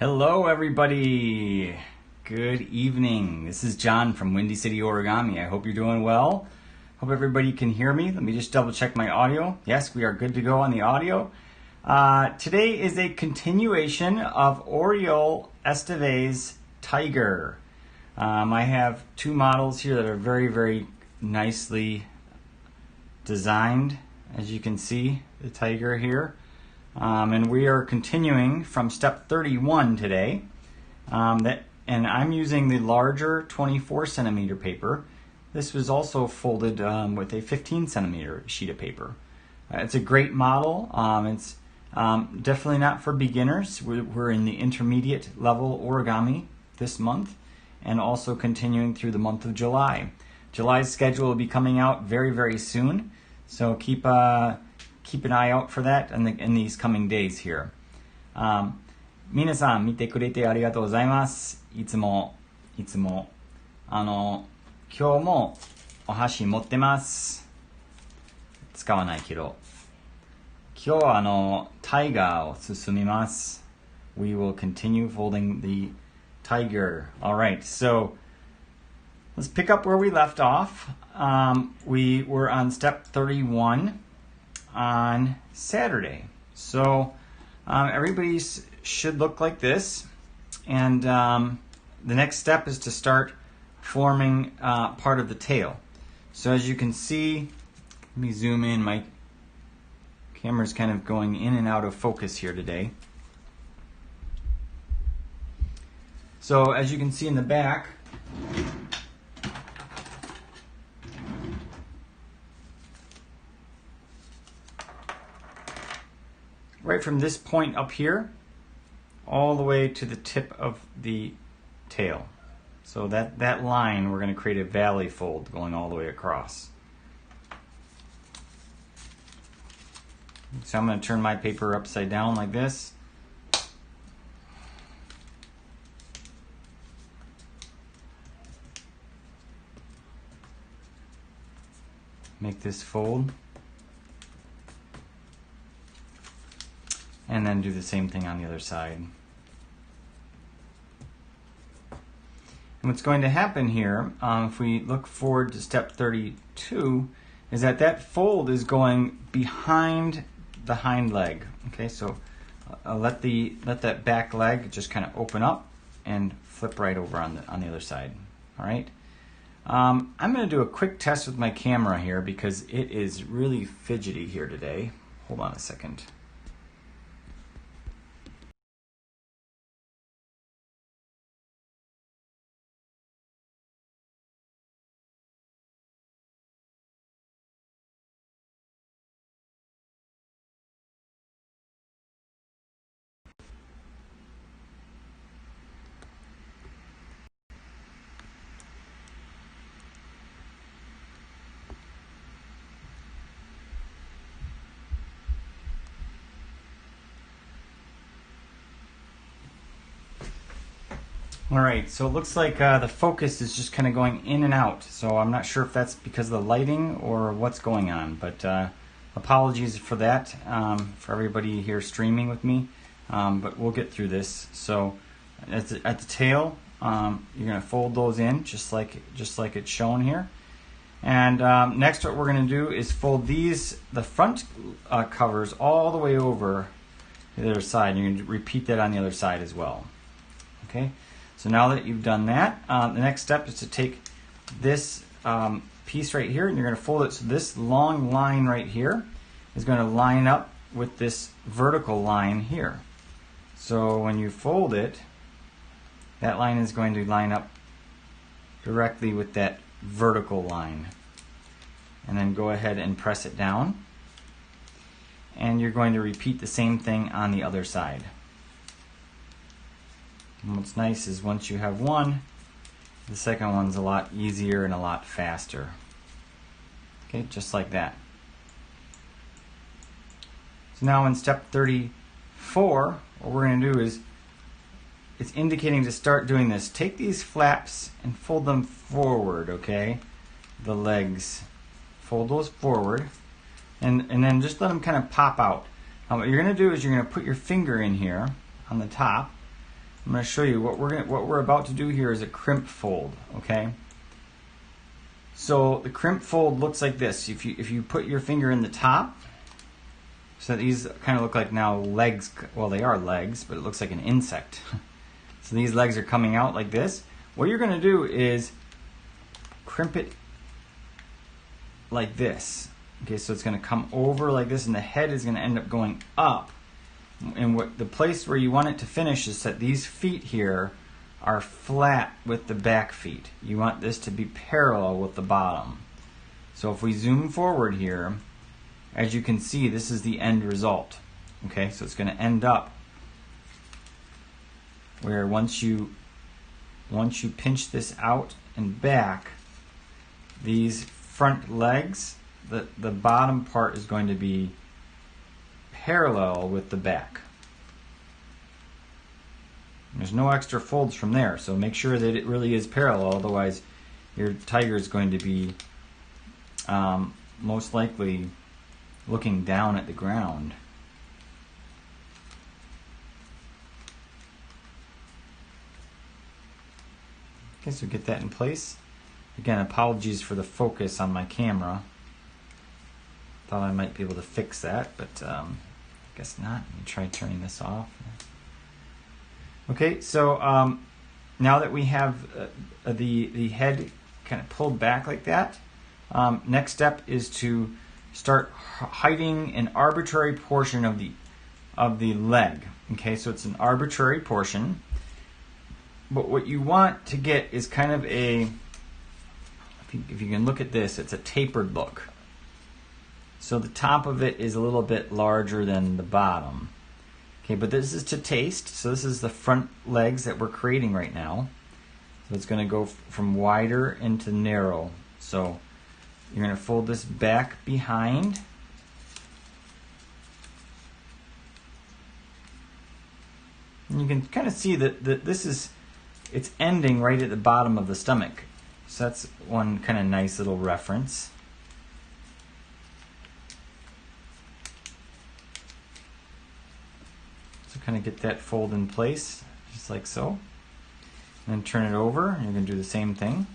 Hello everybody, good evening. This is John from Windy City Origami. I hope you're doing well. Hope everybody can hear me. Let me just double check my audio. Yes, we are good to go on the audio. Today is a continuation of Oriol Esteve's Tiger. I have two models here that are very nicely designed. As you can see, the tiger here. And we are continuing from step 31 today. And I'm using the larger 24 centimeter paper. This was also folded with a 15 centimeter sheet of paper. It's a great model. It's definitely not for beginners. We're in the intermediate level origami this month and also continuing through the month of July. July's schedule will be coming out very soon. So keep an eye out for that in these coming days here. 皆さん見てくれてありがとうございます。いつも今日もお箸持ってます。使わないけど。今日はタイガーを進みます。We will continue folding the tiger. All right, so let's pick up where we left off. We were on step 31. On Saturday. So everybody should look like this, and the next step is to start forming part of the tail. So as you can see, let me zoom in. My camera's kind of going in and out of focus here today. So as you can see in the back, right from this point up here all the way to the tip of the tail. So that line, we're going to create a valley fold going all the way across. So I'm going to turn my paper upside down like this. Make this fold. And then do the same thing on the other side. And what's going to happen here, if we look forward to step 32, is that fold is going behind the hind leg. Okay, so let that back leg just kind of open up and flip right over on the other side. All right. I'm going to do a quick test with my camera here because it is really fidgety here today. Hold on a second. All right, so it looks like the focus is just kind of going in and out. So I'm not sure if that's because of the lighting or what's going on, but apologies for that for everybody here streaming with me. But we'll get through this. So at the tail, you're going to fold those in just like it's shown here. And next, what we're going to do is fold the front covers all the way over the other side. You're going to repeat that on the other side as well. Okay. So now that you've done that, the next step is to take this piece right here and you're going to fold it so this long line right here is going to line up with this vertical line here. So when you fold it, that line is going to line up directly with that vertical line. And then go ahead and press it down. And you're going to repeat the same thing on the other side. And what's nice is once you have one, the second one's a lot easier and a lot faster. Okay, just like that. So now in step 34, what we're going to do is, it's indicating to start doing this. Take these flaps and fold them forward, okay? The legs. Fold those forward. And then just let them kind of pop out. What you're going to do is you're going to put your finger in here on the top. I'm going to show you what we're about to do here is a crimp fold, okay? So the crimp fold looks like this. If you put your finger in the top, so these kind of look like now legs. Well, they are legs, but it looks like an insect. So these legs are coming out like this. What you're going to do is crimp it like this. Okay, so it's going to come over like this, and the head is going to end up going up. And what the place where you want it to finish is that these feet here are flat with the back feet. You want this to be parallel with the bottom. So if we zoom forward here, as you can see, this is the end result. Okay, so it's going to end up where once you pinch this out and back, these front legs, the bottom part is going to be parallel with the back. There's no extra folds from there, so make sure that it really is parallel, otherwise your tiger is going to be most likely looking down at the ground. Okay, so get that in place. Again, apologies for the focus on my camera. Thought I might be able to fix that, but I guess not. Let me try turning this off. Okay, so now that we have the head kind of pulled back like that, next step is to start hiding an arbitrary portion of the leg. Okay, so it's an arbitrary portion, but what you want to get is kind of a, if you can look at this, it's a tapered look. So the top of it is a little bit larger than the bottom. Okay, but this is to taste. So this is the front legs that we're creating right now. So it's going to go from wider into narrow. So you're going to fold this back behind. And you can kind of see that this is, it's ending right at the bottom of the stomach. So that's one kind of nice little reference. So kind of get that fold in place, just like so. And then turn it over, and you're going to do the same thing.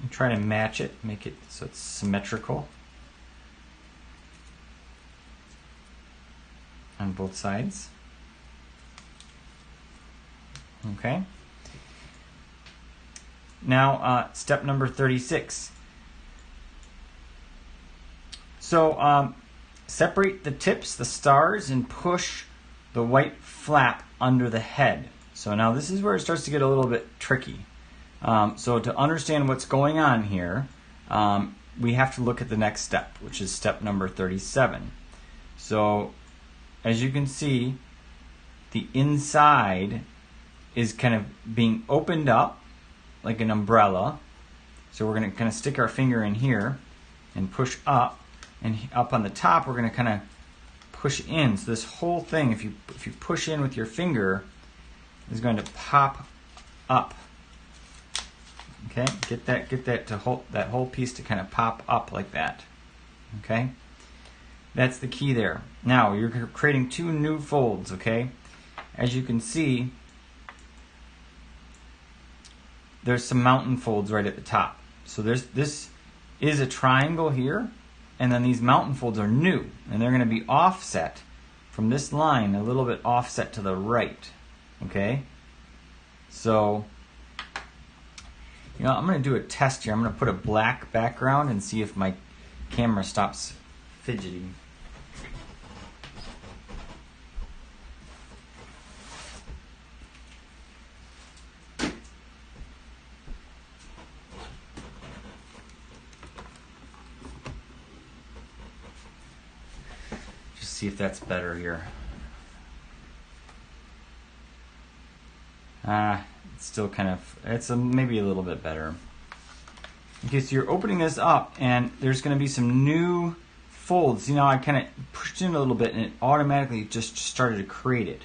And try to match it, make it so it's symmetrical on both sides. Okay. Now, step number 36. So, separate the tips, the stars, and push the white flap under the head. So now this is where it starts to get a little bit tricky. So to understand what's going on here, we have to look at the next step, which is step number 37. So as you can see, the inside is kind of being opened up like an umbrella. So we're going to kind of stick our finger in here and push up, and up on the top we're going to kind of push in. So this whole thing, if you push in with your finger, is going to pop up. Okay, get that to hold that whole piece to kind of pop up like that. Okay, that's the key there. Now you're creating two new folds. Okay, as you can see, there's some mountain folds right at the top. So this is a triangle here, and then these mountain folds are new, and they're going to be offset from this line, a little bit offset to the right. Okay, so I'm going to do a test here. I'm going to put a black background and see if my camera stops fidgeting. Just see if that's better here. It's still kind of, it's maybe a little bit better. Okay, so you're opening this up, and there's going to be some new folds. See, now I kind of pushed in a little bit, and it automatically just started to create it.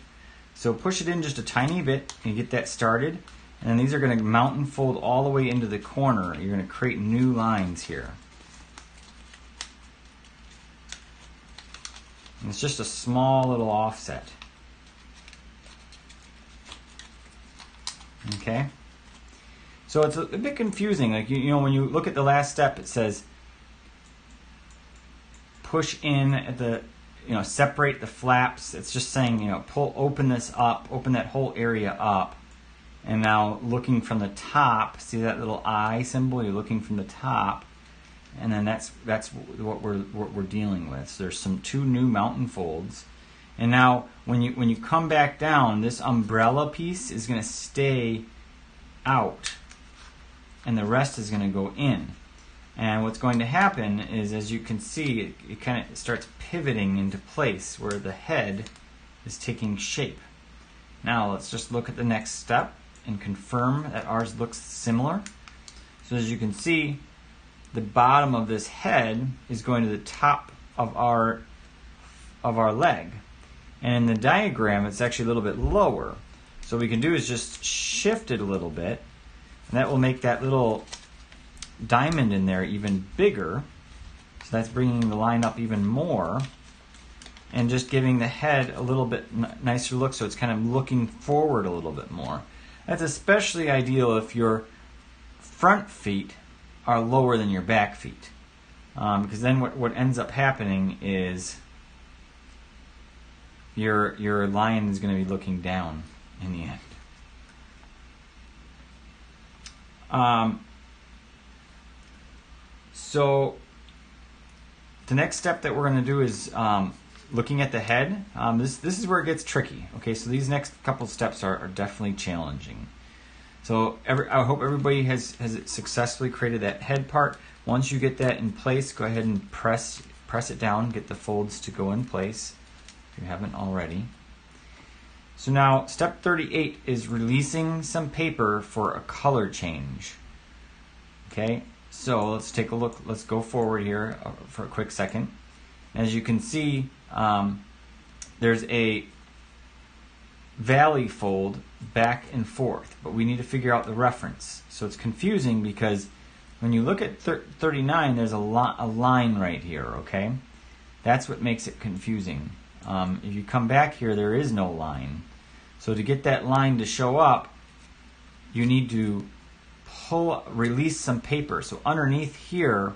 So push it in just a tiny bit, and get that started. And then these are going to mountain fold all the way into the corner. You're going to create new lines here. And it's just a small little offset. Okay? So it's a bit confusing. Like, you know, when you look at the last step, it says push in at the, you know, separate the flaps. It's just saying, you know, open this up, open that whole area up. And now looking from the top, see that little eye symbol? You're looking from the top, and then that's what we're dealing with. So there's two new mountain folds, and now when you come back down, this umbrella piece is going to stay out, and the rest is going to go in. And what's going to happen is, as you can see, it kind of starts pivoting into place where the head is taking shape. Now let's just look at the next step and confirm that ours looks similar. So as you can see, the bottom of this head is going to the top of our leg. And in the diagram, it's actually a little bit lower. So what we can do is just shift it a little bit, and that will make that little diamond in there even bigger. So that's bringing the line up even more, and just giving the head a little bit nicer look, so it's kind of looking forward a little bit more. That's especially ideal if your front feet are lower than your back feet, because then what ends up happening is your lion is going to be looking down in the end. So the next step that we're going to do is looking at the head. This is where it gets tricky. Okay, so these next couple steps are definitely challenging. So I hope everybody has successfully created that head part. Once you get that in place, go ahead and press it down, get the folds to go in place if you haven't already. So now step 38 is releasing some paper for a color change. Okay, so let's take a look. Let's go forward here for a quick second. As you can see, there's a valley fold back and forth, but we need to figure out the reference. So it's confusing because when you look at 39, there's a line right here, okay? That's what makes it confusing. If you come back here, there is no line. So to get that line to show up, you need to release some paper. So underneath here,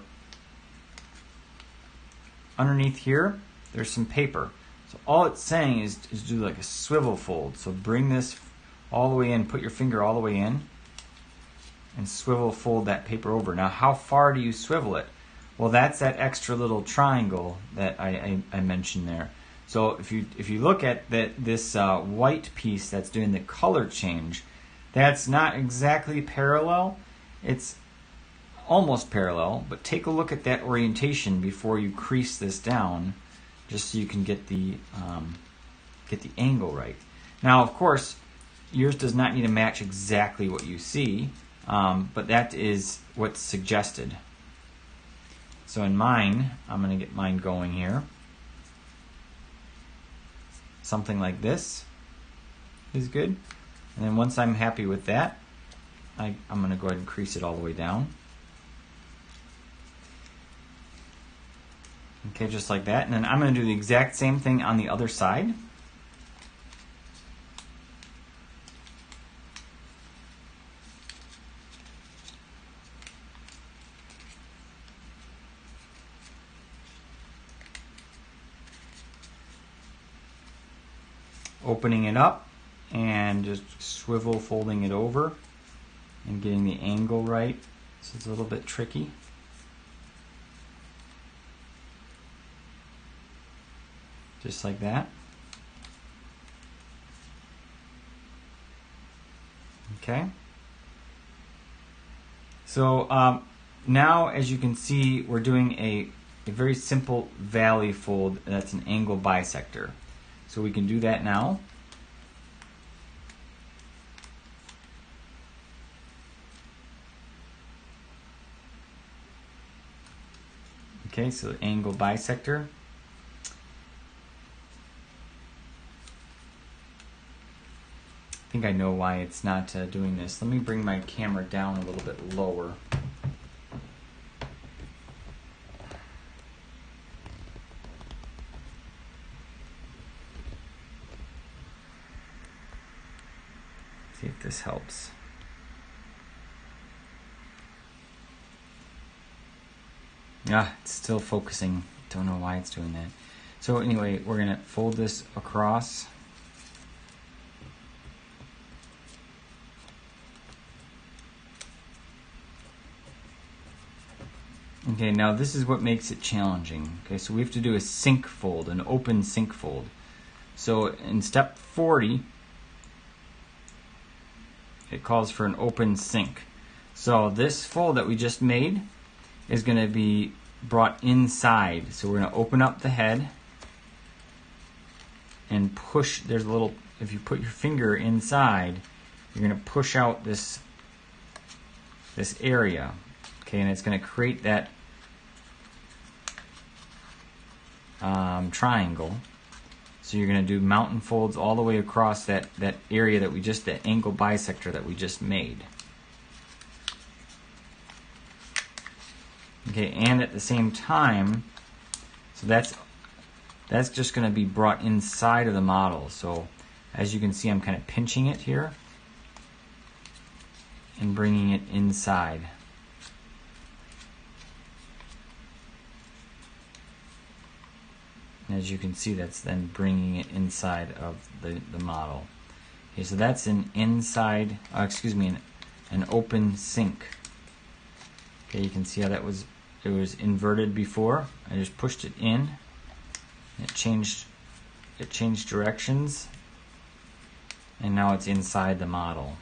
there's some paper. So all it's saying is do like a swivel fold. So bring this all the way in, put your finger all the way in, and swivel fold that paper over. Now how far do you swivel it? Well, that's that extra little triangle that I mentioned there. So if you look at this white piece that's doing the color change, that's not exactly parallel. It's almost parallel, but take a look at that orientation before you crease this down, just so you can get the angle right. Now, of course, yours does not need to match exactly what you see, but that is what's suggested. So in mine, I'm going to get mine going here. Something like this is good. And then once I'm happy with that, I'm going to go ahead and crease it all the way down. Okay, just like that. And then I'm going to do the exact same thing on the other side. Opening it up and just swivel folding it over and getting the angle right. So it's a little bit tricky. Just like that. Okay. So now, as you can see, we're doing a very simple valley fold. That's an angle bisector. So we can do that now. Okay, so angle bisector. I think I know why it's not doing this. Let me bring my camera down a little bit lower. this helps. It's still focusing. Don't know why it's doing that. So anyway, we're going to fold this across. Okay, now this is what makes it challenging. Okay, so we have to do a sink fold, an open sink fold. So in step 40, it calls for an open sink. So this fold that we just made is going to be brought inside. So we're going to open up the head and push. There's a little, if you put your finger inside, you're going to push out this area. Okay, and it's going to create that triangle. So you're going to do mountain folds all the way across that area that we just, that angle bisector that we just made. Okay, and at the same time, so that's just going to be brought inside of the model. So as you can see, I'm kind of pinching it here and bringing it inside. And as you can see, that's then bringing it inside of the model. Okay, so that's an inside, an open sink. Okay, you can see how it was inverted before. I just pushed it in. It changed directions, and now it's inside the model.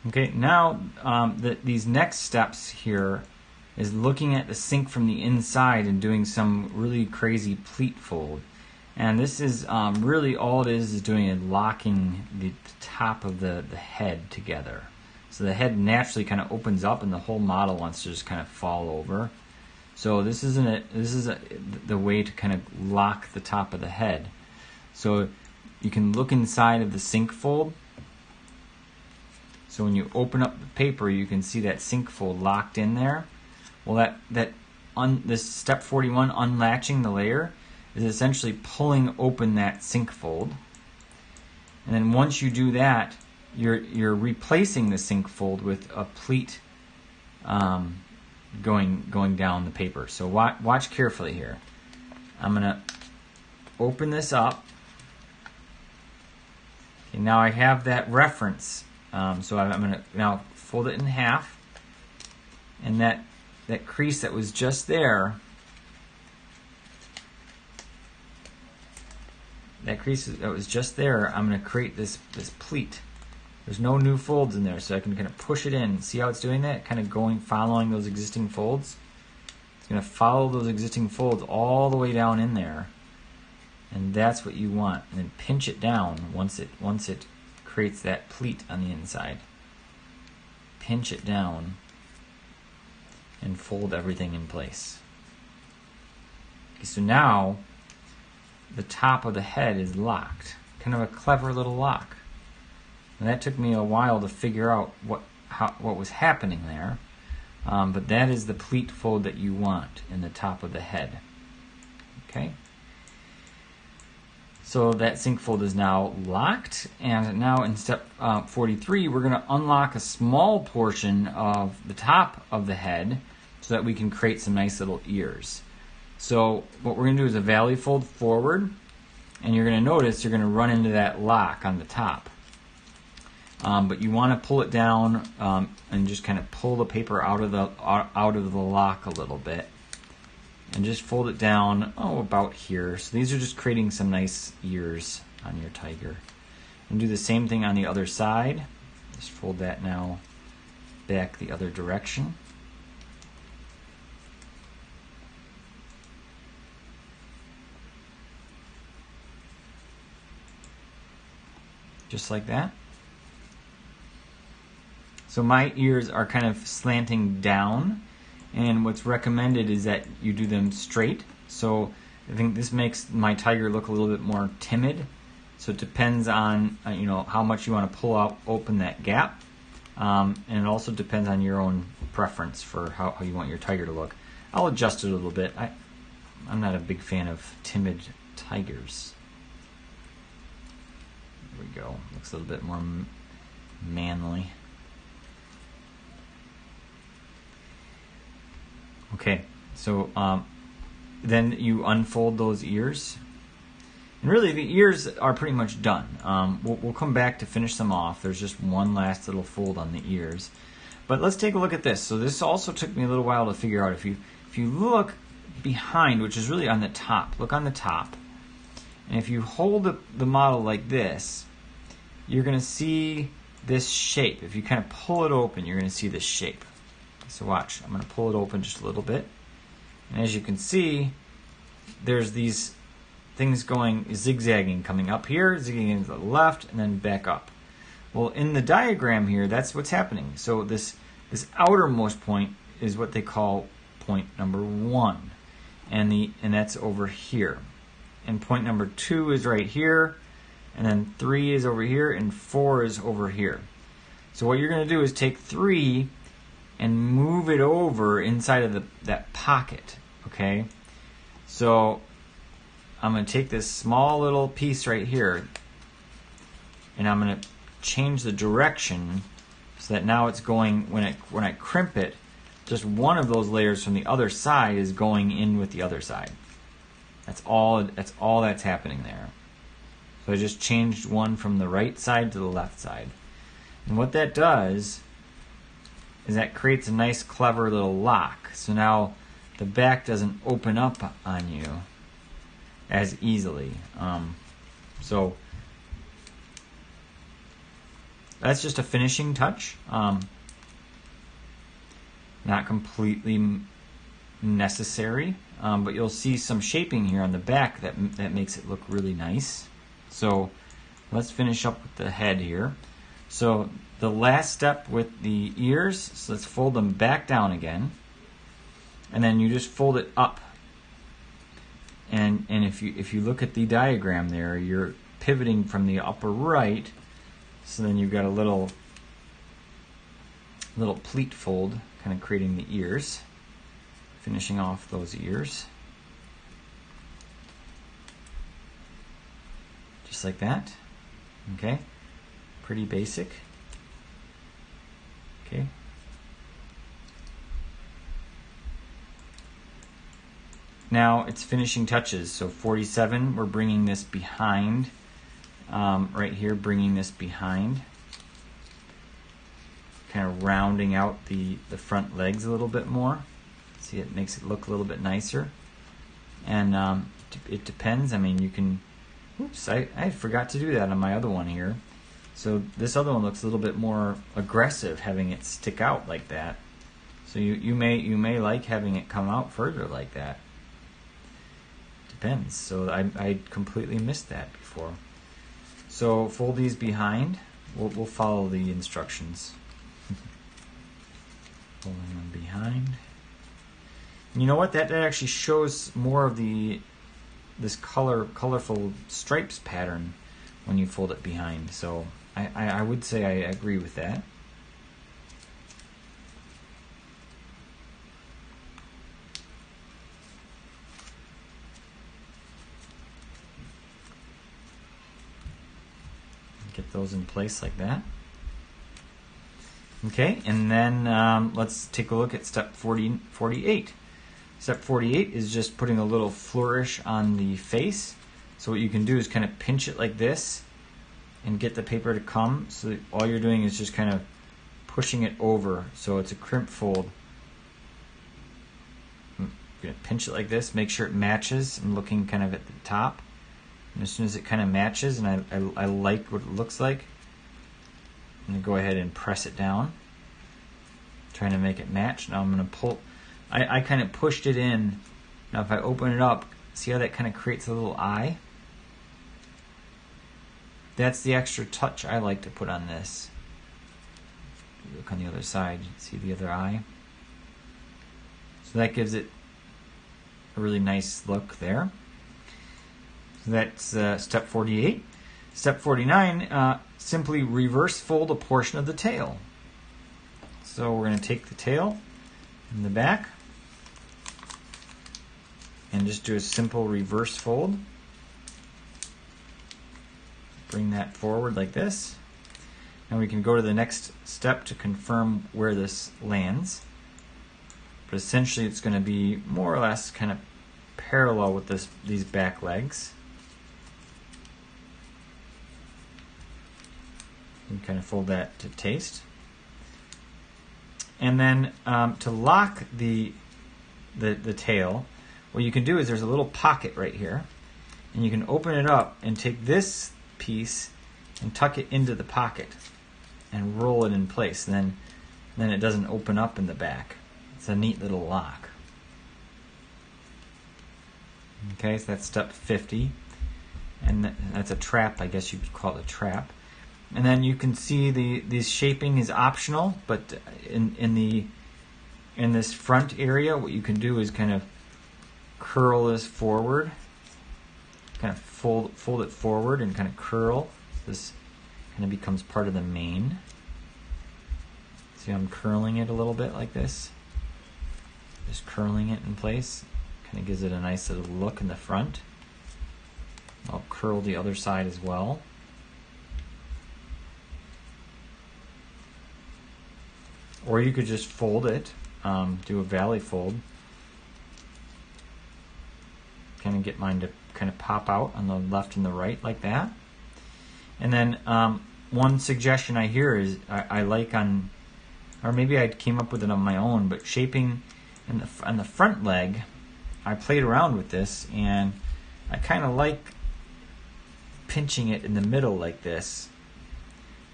Okay, now these next steps here is looking at the sink from the inside and doing some really crazy pleat fold. And this is really all it is doing is locking the top of the head together. So the head naturally kind of opens up and the whole model wants to just kind of fall over. So this is the way to kind of lock the top of the head. So you can look inside of the sink fold. So when you open up the paper, you can see that sink fold locked in there. Well, this step 41, unlatching the layer, is essentially pulling open that sink fold. And then once you do that, you're replacing the sink fold with a pleat going down the paper. So watch carefully here. I'm gonna open this up. Okay, now I have that reference. So I'm gonna now fold it in half, and that crease that was just there, I'm going to create this pleat. There's no new folds in there, so I can kind of push it in. See how it's doing that? Kind of following those existing folds. It's going to follow those existing folds all the way down in there, and that's what you want. And then pinch it down once it creates that pleat on the inside. Pinch it down and fold everything in place. Okay, so now the top of the head is locked. Kind of a clever little lock. And that took me a while to figure out what was happening there. But that is the pleat fold that you want in the top of the head. Okay? So that sink fold is now locked, and now in step 43, we're going to unlock a small portion of the top of the head so that we can create some nice little ears. So what we're going to do is a valley fold forward, and you're going to notice you're going to run into that lock on the top. But you want to pull it down and just kind of pull the paper out of the lock a little bit. And just fold it down, about here. So these are just creating some nice ears on your tiger. And do the same thing on the other side. Just fold that now back the other direction. Just like that. So my ears are kind of slanting down. And what's recommended is that you do them straight. So I think this makes my tiger look a little bit more timid. So it depends on how much you want to open that gap, and it also depends on your own preference for how you want your tiger to look. I'll adjust it a little bit. I'm not a big fan of timid tigers. we go. Looks a little bit more manly. Okay, so then you unfold those ears. And really, the ears are pretty much done. We'll come back to finish them off. There's just one last little fold on the ears. But let's take a look at this. So this also took me a little while to figure out. If you look behind, which is really on the top, look on the top. And if you hold the model like this, you're going to see this shape. If you kind of pull it open, you're going to see this shape. So watch, I'm going to pull it open just a little bit. And as you can see, there's these things going zigzagging, coming up here, zigzagging to the left, and then back up. Well, in the diagram here, that's what's happening. So this outermost point is what they call point number 1. And that's over here. And point number 2 is right here, and then 3 is over here, and 4 is over here. So what you're going to do is take 3 and move it over inside of that pocket, okay? So I'm going to take this small little piece right here, and I'm going to change the direction so that now it's going, when I crimp it, just one of those layers from the other side is going in with the other side. That's all that's happening there. So I just changed one from the right side to the left side. And what that does is that creates a nice, clever little lock. So now the back doesn't open up on you as easily. So that's just a finishing touch. Not completely necessary, but you'll see some shaping here on the back that makes it look really nice. So let's finish up with the head here. So the last step with the ears, so let's fold them back down again, and then you just fold it up. And if you look at the diagram there, you're pivoting from the upper right, so then you've got a little pleat fold, kind of creating the ears, finishing off those ears, just like that. Okay, pretty basic. Okay. Now it's finishing touches. So 47, we're bringing this behind, right here, bringing this behind, kind of rounding out the front legs a little bit more. See, it makes it look a little bit nicer. And it depends. I mean, you can, oops, I forgot to do that on my other one here. So this other one looks a little bit more aggressive, having it stick out like that. So you may like having it come out further like that. Depends. So I completely missed that before. So fold these behind. We'll follow the instructions. Folding them behind. And you know what? That actually shows more of this colorful stripes pattern when you fold it behind. So I would say I agree with that. Get those in place like that. Okay, and then let's take a look at step 48. Step 48 is just putting a little flourish on the face. So what you can do is kind of pinch it like this and get the paper to come. So that all you're doing is just kind of pushing it over. So it's a crimp fold. I'm going to pinch it like this, make sure it matches. I'm looking kind of at the top. And as soon as it kind of matches and I like what it looks like, I'm going to go ahead and press it down, trying to make it match. Now I'm going to pull. I kind of pushed it in. Now if I open it up, see how that kind of creates a little eye? That's the extra touch I like to put on this. Look on the other side, see the other eye? So that gives it a really nice look there. So that's step 48. Step 49, simply reverse fold a portion of the tail. So we're going to take the tail in the back and just do a simple reverse fold. bring that forward like this. And we can go to the next step to confirm where this lands. But essentially it's going to be more or less kind of parallel with these back legs. You kind of fold that to taste. And then to lock the tail, what you can do is there's a little pocket right here, and you can open it up and take this piece and tuck it into the pocket and roll it in place. And then it doesn't open up in the back. It's a neat little lock. Okay, so that's step 50, and that's a trap. I guess you could call it a trap. And then you can see this shaping is optional, but in this front area, what you can do is kind of curl this forward, kind of fold it forward and kind of curl. This kind of becomes part of the mane. See, I'm curling it a little bit like this. Just curling it in place. Kind of gives it a nice little look in the front. I'll curl the other side as well. Or you could just fold it, do a valley fold. Kind of get mine to kind of pop out on the left and the right like that. And then one suggestion I hear is I like on, or maybe I came up with it on my own, but shaping on the front leg, I played around with this and I kind of like pinching it in the middle like this.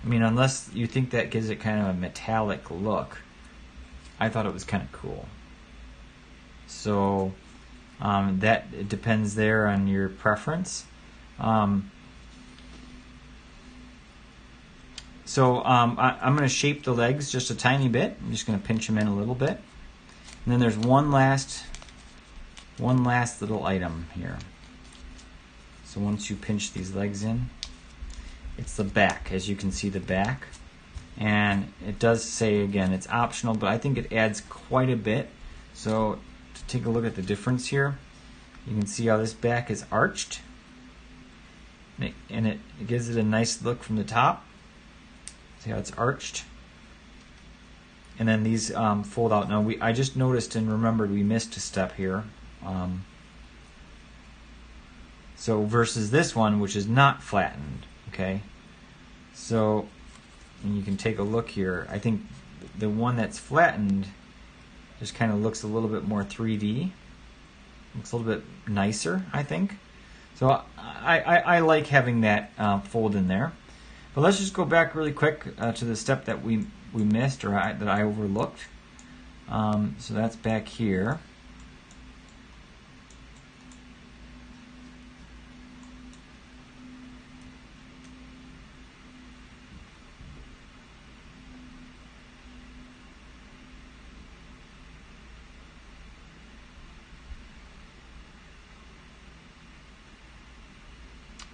I mean, unless you think that gives it kind of a metallic look, I thought it was kind of cool. So that it depends there on your preference. I'm going to shape the legs just a tiny bit. I'm just going to pinch them in a little bit. And then there's one last little item here. So once you pinch these legs in, it's the back. As you can see, the back. And it does say, again, it's optional, but I think it adds quite a bit. So to take a look at the difference here, you can see how this back is arched. And it gives it a nice look from the top. See how it's arched? And then these fold out. Now, I just noticed and remembered we missed a step here. So versus this one, which is not flattened. Okay, so and you can take a look here. I think the one that's flattened just kind of looks a little bit more 3D. Looks a little bit nicer, I think. So I like having that fold in there. But let's just go back really quick to the step that we missed, or that I overlooked. So that's back here.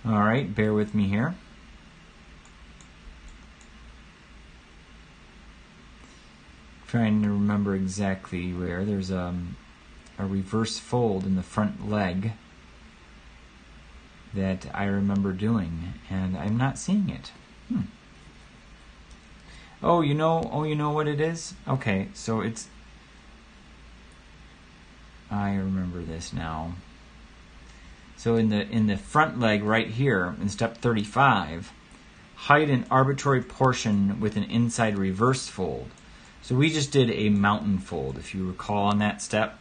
All right, bear with me here. Trying to remember exactly where. There's a reverse fold in the front leg that I remember doing, and I'm not seeing it. Oh, you know what it is? Okay, so I remember this now. So in the front leg right here, in step 35, hide an arbitrary portion with an inside reverse fold. So we just did a mountain fold, if you recall, on that step.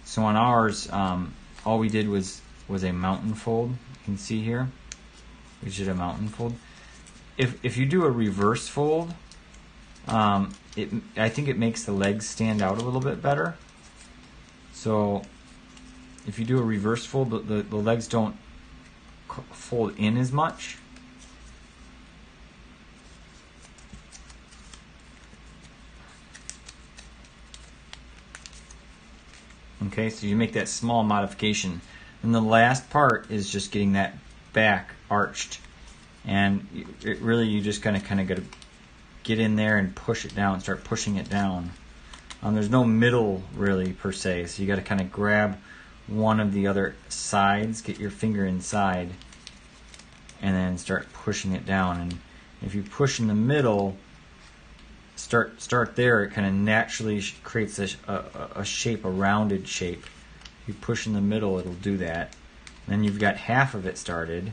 So on ours, all we did was a mountain fold. You can see here, we did a mountain fold. If you do a reverse fold, I think it makes the legs stand out a little bit better. So if you do a reverse fold, the legs don't fold in as much. Okay, so you make that small modification. And the last part is just getting that back arched. And you just kind of got to get in there and push it down, start pushing it down. There's no middle really per se, so you got to kind of grab one of the other sides, get your finger inside, and then start pushing it down. And if you push in the middle, start there, it kind of naturally creates a shape, a rounded shape. If you push in the middle, it'll do that. And then you've got half of it started,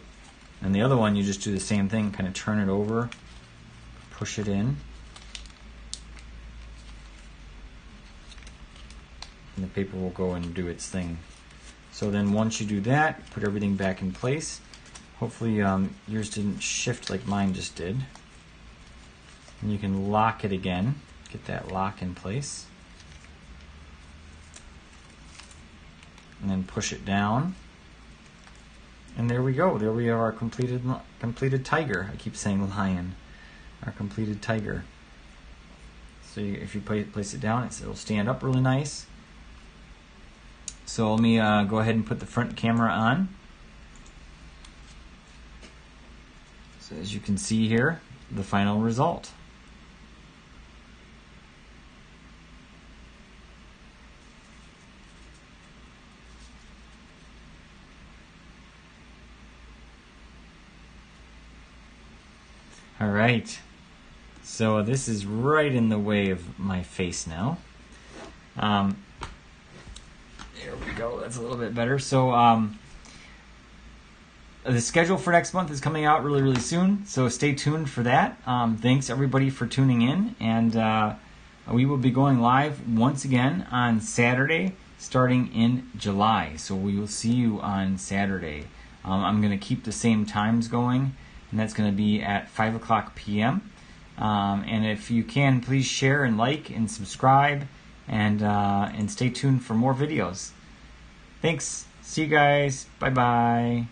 and the other one you just do the same thing, kind of turn it over, push it in, and the paper will go and do its thing. So then once you do that, put everything back in place. Hopefully yours didn't shift like mine just did. And you can lock it again, get that lock in place. And then push it down. And there we go. There we have our completed tiger. I keep saying lion. Our completed tiger. So if you place it down, it'll stand up really nice. So let me go ahead and put the front camera on. So as you can see here, the final result. All right, so this is right in the way of my face now. There we go, that's a little bit better. So the schedule for next month is coming out really, really soon, so stay tuned for that. Thanks everybody for tuning in, and we will be going live once again on Saturday starting in July. So we will see you on Saturday. I'm going to keep the same times going, and that's going to be at 5 o'clock p.m. And if you can, please share and like and subscribe, and stay tuned for more videos. Thanks. See you guys. Bye-bye.